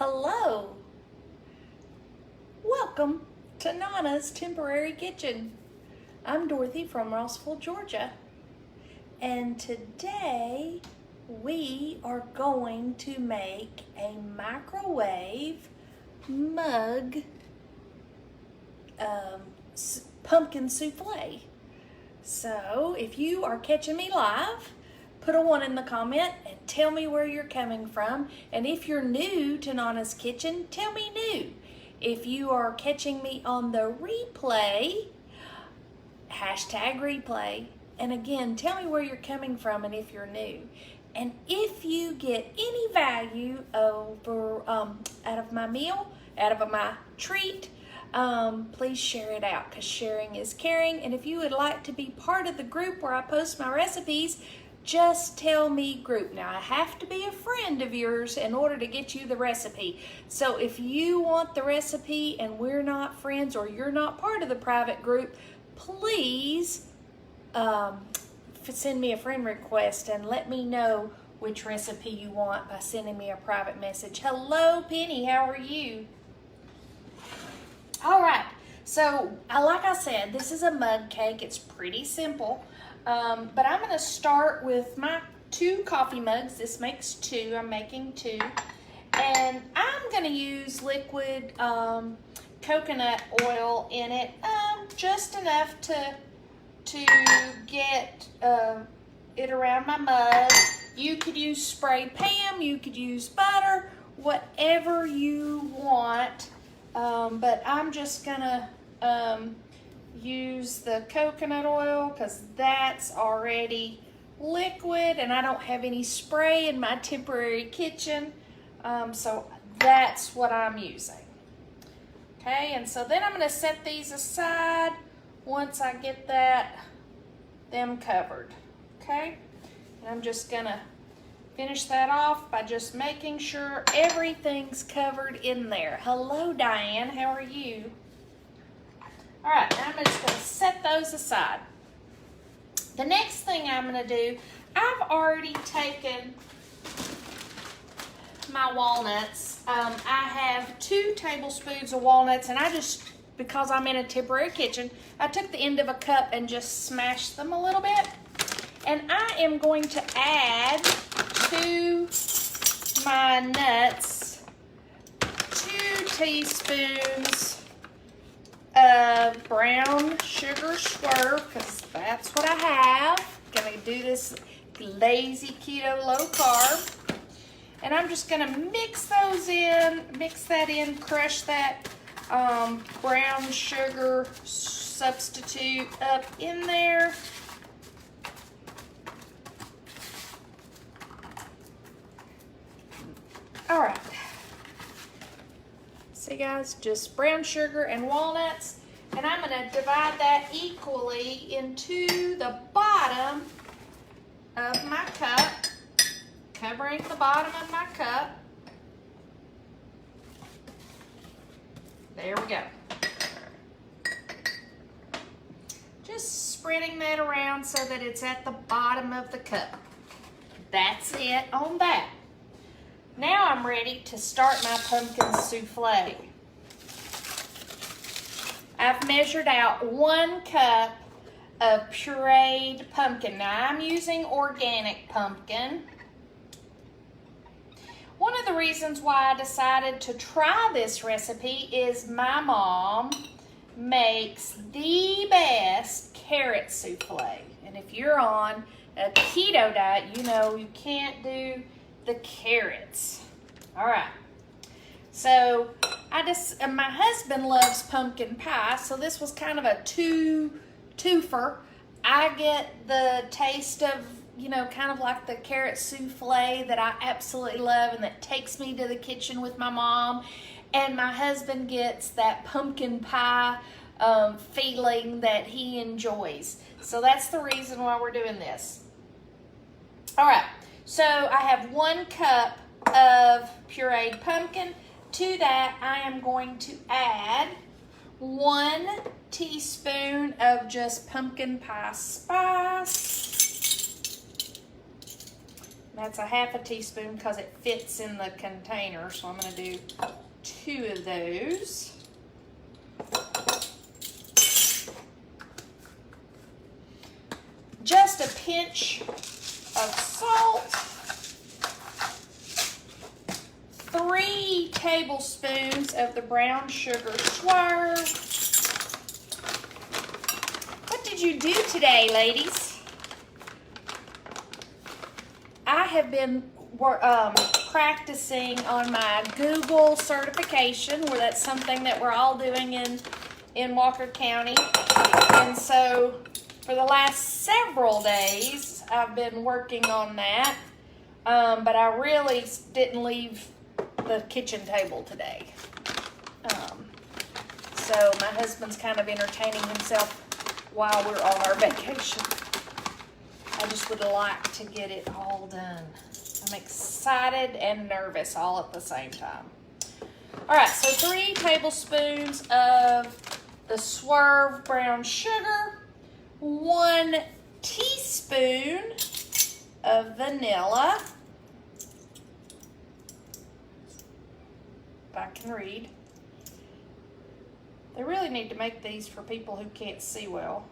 Hello. Welcome to Nonna's Temporary Kitchen. I'm Dorothy from Rossville, Georgia. And today we are going to make a microwave mug pumpkin souffle. So if you are catching me live, put a 1 in the comment and tell me where you're coming from. And if you're new to Nonna's Kitchen, tell me new. If you are catching me on the replay, hashtag replay. And again, tell me where you're coming from and if you're new. And if you get any value over out of my meal, out of my treat, please share it out, because sharing is caring. And if you would like to be part of the group where I post my recipes, just tell me group. Now, I have to be a friend of yours in order to get you the recipe. So if you want the recipe and we're not friends, or you're not part of the private group, please send me a friend request and let me know which recipe you want by sending me a private message. Hello, Penny, how are you? All right, so like I said, this is a mug cake. It's pretty simple. But I'm going to start with my 2 coffee mugs. This makes 2. I'm making 2. And I'm going to use liquid coconut oil in it, just enough to get it around my mug. You could use spray Pam, you could use butter, whatever you want. But I'm just going to use the coconut oil because that's already liquid and I don't have any spray in my temporary kitchen, so that's what I'm using. Okay, and so then I'm going to set these aside once I get them covered. Okay, and I'm just going to finish that off by just making sure everything's covered in there. Hello, Diane, how are you? All right, now I'm just going to set those aside. The next thing I'm going to do, I've already taken my walnuts. I have 2 tablespoons of walnuts, and I just, because I'm in a temporary kitchen, I took the end of a cup and just smashed them a little bit. And I am going to add to my nuts 2 teaspoons of brown sugar swerve, because that's what I have. Gonna do this lazy keto low carb, and I'm just gonna mix that in, crush that brown sugar substitute up in there. All right. See guys, just brown sugar and walnuts, and I'm going to divide that equally into the bottom of my cup, covering the bottom of my cup. There we go. Just spreading that around so that it's at the bottom of the cup. That's it on that. Now I'm ready to start my pumpkin souffle. I've measured out 1 cup of pureed pumpkin. Now I'm using organic pumpkin. One of the reasons why I decided to try this recipe is my mom makes the best carrot souffle. And if you're on a keto diet, you know you can't do the carrots. All right, so my husband loves pumpkin pie, so this was kind of a twofer. I get the taste of, kind of like the carrot souffle that I absolutely love and that takes me to the kitchen with my mom, and my husband gets that pumpkin pie feeling that he enjoys. So that's the reason why we're doing this. All right. So I have 1 cup of pureed pumpkin. To that, I am going to add 1 teaspoon of just pumpkin pie spice. That's a half a teaspoon because it fits in the container. So I'm going to do 2 of those. Just a pinch of salt. 3 tablespoons of the brown sugar swerve. What did you do today, ladies? I have been practicing on my Google certification, where that's something that we're all doing in Walker County. And so for the last several days, I've been working on that. But I really didn't leave the kitchen table today. So my husband's kind of entertaining himself while we're on our vacation. I just would like to get it all done. I'm excited and nervous all at the same time. All right, so 3 tablespoons of the swerve brown sugar, 1 teaspoon of vanilla. If I can read. They really need to make these for people who can't see well.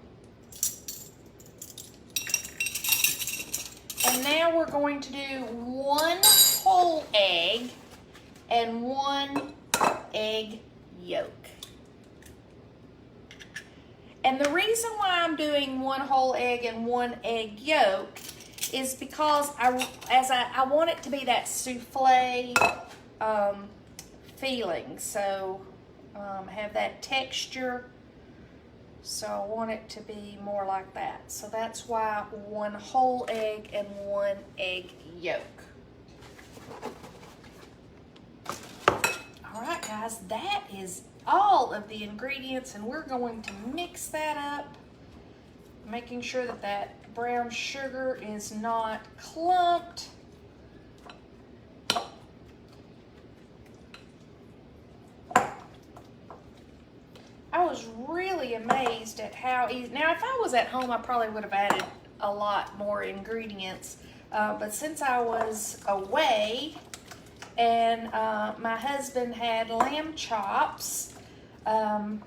And now we're going to do 1 whole egg and 1 egg yolk. And the reason why I'm doing 1 whole egg and 1 egg yolk is because I want it to be that souffle feeling. So have that texture. So I want it to be more like that. So that's why 1 whole egg and 1 egg yolk. All right, guys, that is all of the ingredients, and we're going to mix that up, making sure that that brown sugar is not clumped. I was really amazed at how easy. Now, if I was at home, I probably would have added a lot more ingredients. But since I was away and my husband had lamb chops, and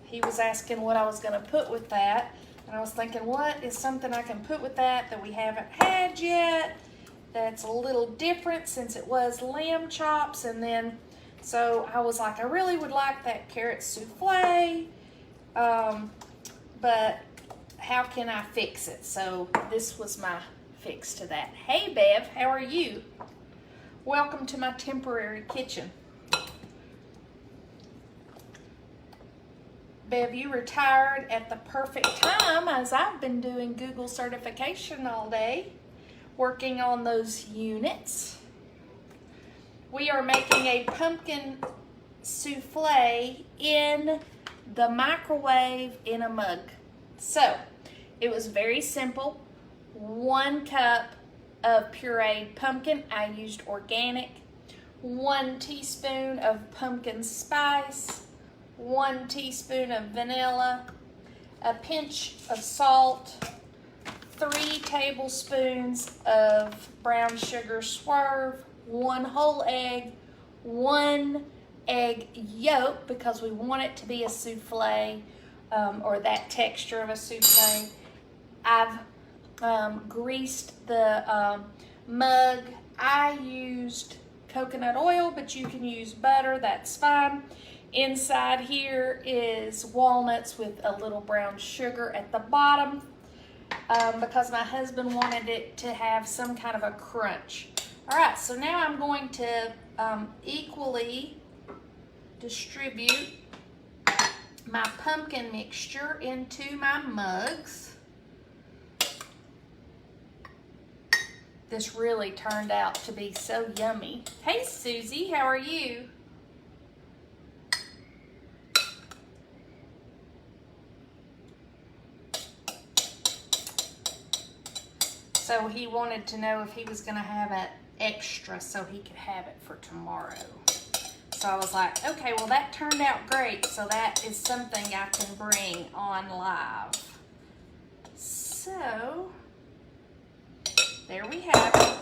he was asking what I was going to put with that. And I was thinking, what is something I can put with that we haven't had yet that's a little different, since it was lamb chops. And then so I was like, I really would like that carrot souffle, but how can I fix it? So this was my fix to that. Hey, Bev, how are you? Welcome to my temporary kitchen. Bev, you retired at the perfect time, as I've been doing Google certification all day, working on those units. We are making a pumpkin souffle in the microwave in a mug. So, it was very simple. 1 cup of pureed pumpkin. I used organic. 1 teaspoon of pumpkin spice. 1 teaspoon of vanilla. A pinch of salt. 3 tablespoons of brown sugar swerve. 1 whole egg, 1 egg yolk, because we want it to be a souffle, or that texture of a souffle. I've greased the mug. I used coconut oil, but you can use butter, that's fine. Inside here is walnuts with a little brown sugar at the bottom, because my husband wanted it to have some kind of a crunch. All right, so now I'm going to equally distribute my pumpkin mixture into my mugs. This really turned out to be so yummy. Hey, Susie, how are you? So he wanted to know if he was going to have it extra so he could have it for tomorrow. So I was like, okay, well that turned out great. So that is something I can bring on live. So there we have it.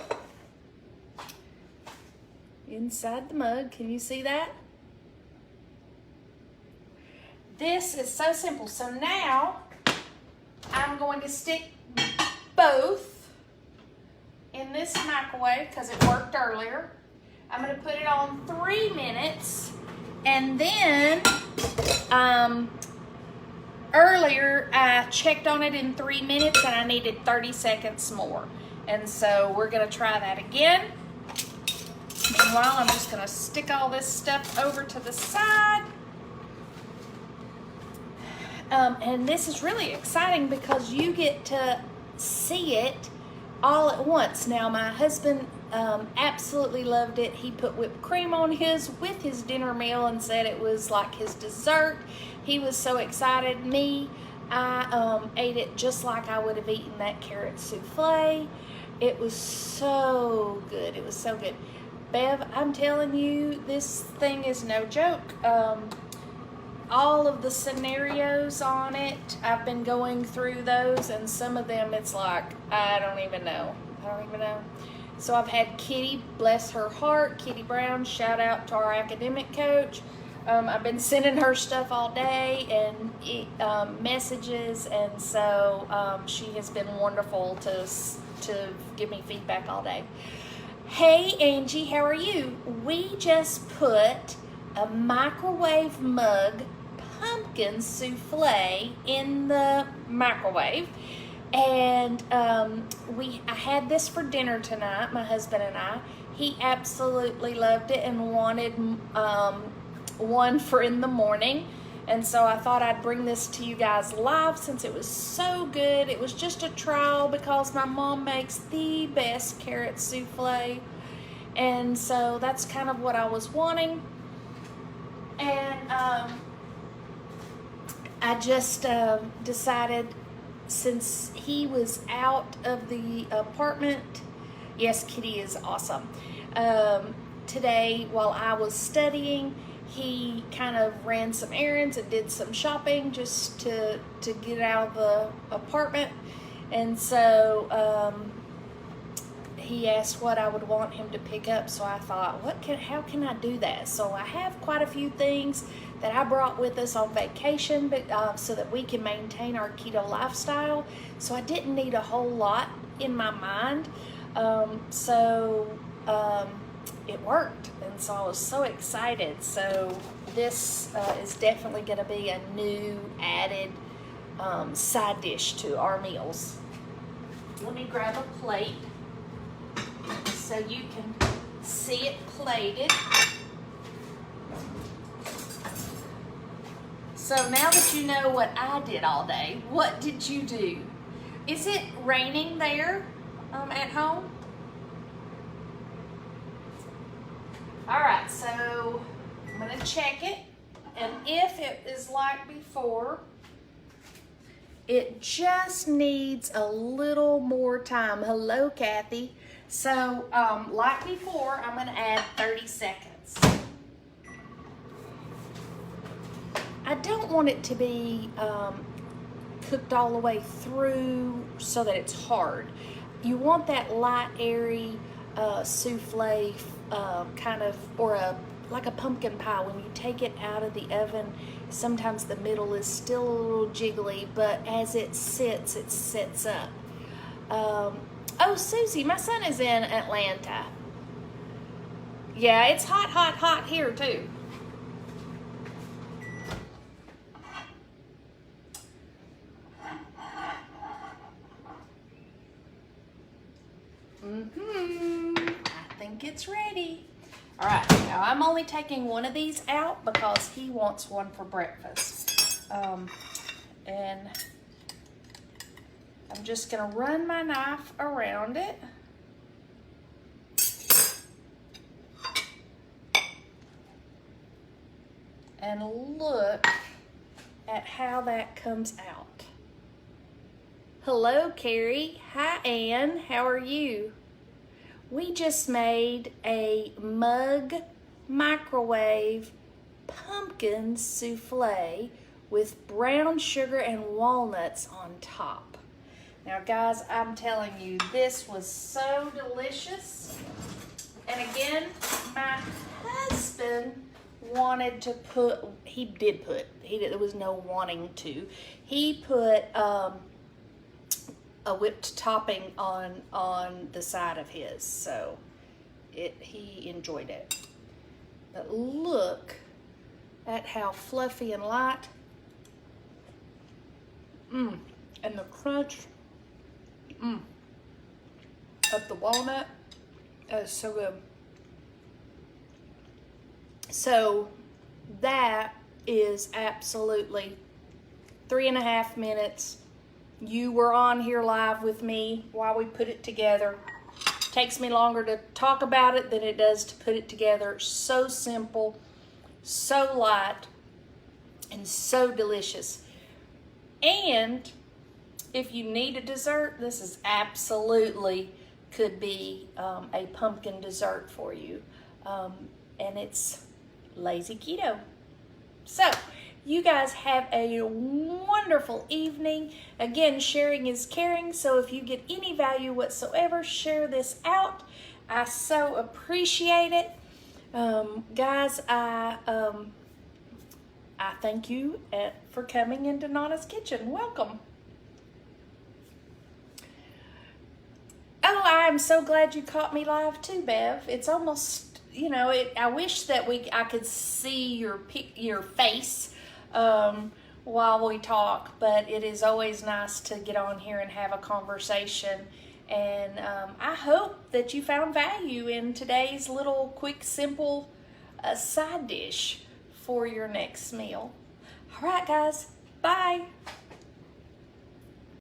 Inside the mug, can you see that? This is so simple. So now I'm going to stick both in this microwave because it worked earlier. I'm going to put it on 3 minutes, and then earlier I checked on it in 3 minutes and I needed 30 seconds more. And so we're going to try that again. Meanwhile, I'm just going to stick all this stuff over to the side. And this is really exciting because you get to see it all at once. Now, my husband absolutely loved it. He put whipped cream on his with his dinner meal and said it was like his dessert. He was so excited. Me, I ate it just like I would have eaten that carrot souffle. It was so good. It was so good. Bev, I'm telling you, this thing is no joke. All of the scenarios on it, I've been going through those, and some of them it's like, I don't even know. So I've had Kitty, bless her heart, Kitty Brown, shout out to our academic coach. I've been sending her stuff all day and messages, and so she has been wonderful to give me feedback all day. Hey Angie, how are you? We just put a microwave mug pumpkin souffle in the microwave, and I had this for dinner tonight, my husband and I. He absolutely loved it and wanted one for in the morning, and so I thought I'd bring this to you guys live since it was so good. It was just a trial because my mom makes the best carrot souffle, and so that's kind of what I was wanting. And I just decided, since he was out of the apartment, yes, Kitty is awesome. Today, while I was studying, he kind of ran some errands and did some shopping just to get out of the apartment. And so he asked what I would want him to pick up. So I thought, how can I do that? So I have quite a few things that I brought with us on vacation, but so that we can maintain our keto lifestyle. So I didn't need a whole lot in my mind. It worked, and so I was so excited. So this is definitely going to be a new added side dish to our meals. Let me grab a plate so you can see it plated. So now that you know what I did all day, what did you do? Is it raining there at home? All right, so I'm gonna check it, and if it is like before, it just needs a little more time. Hello, Kathy. So, like before, I'm gonna add 30 seconds. I don't want it to be cooked all the way through so that it's hard. You want that light, airy souffle kind of, or like a pumpkin pie. When you take it out of the oven, sometimes the middle is still a little jiggly, but as it sets up. Oh, Susie, my son is in Atlanta. Yeah, it's hot, hot, hot here too. I think it's ready. All right, now I'm only taking one of these out because he wants one for breakfast. And I'm just gonna run my knife around it. And look at how that comes out. Hello, Carrie. Hi, Ann. How are you? We just made a mug microwave pumpkin souffle with brown sugar and walnuts on top. Now guys, I'm telling you, this was so delicious. And again, my husband wanted to put, there was no wanting to. He put a whipped topping on the side of his, so he enjoyed it. But look at how fluffy and light. And the crunch of the walnut is so good. So that is absolutely 3.5 minutes. You were on here live with me while we put it together. Takes me longer to talk about it than it does to put it together. So simple, so light, and so delicious. And if you need a dessert, this is absolutely could be a pumpkin dessert for you. And it's lazy keto. So you guys have a wonderful evening. Again, sharing is caring, so if you get any value whatsoever, share this out. I so appreciate it. Guys, I thank you for coming into Nonna's Kitchen. Welcome. Oh, I'm so glad you caught me live too, Bev. It's almost, you know, I wish that I could see your face while we talk, but it is always nice to get on here and have a conversation. And I hope that you found value in today's little quick, simple side dish for your next meal. All right, guys, bye.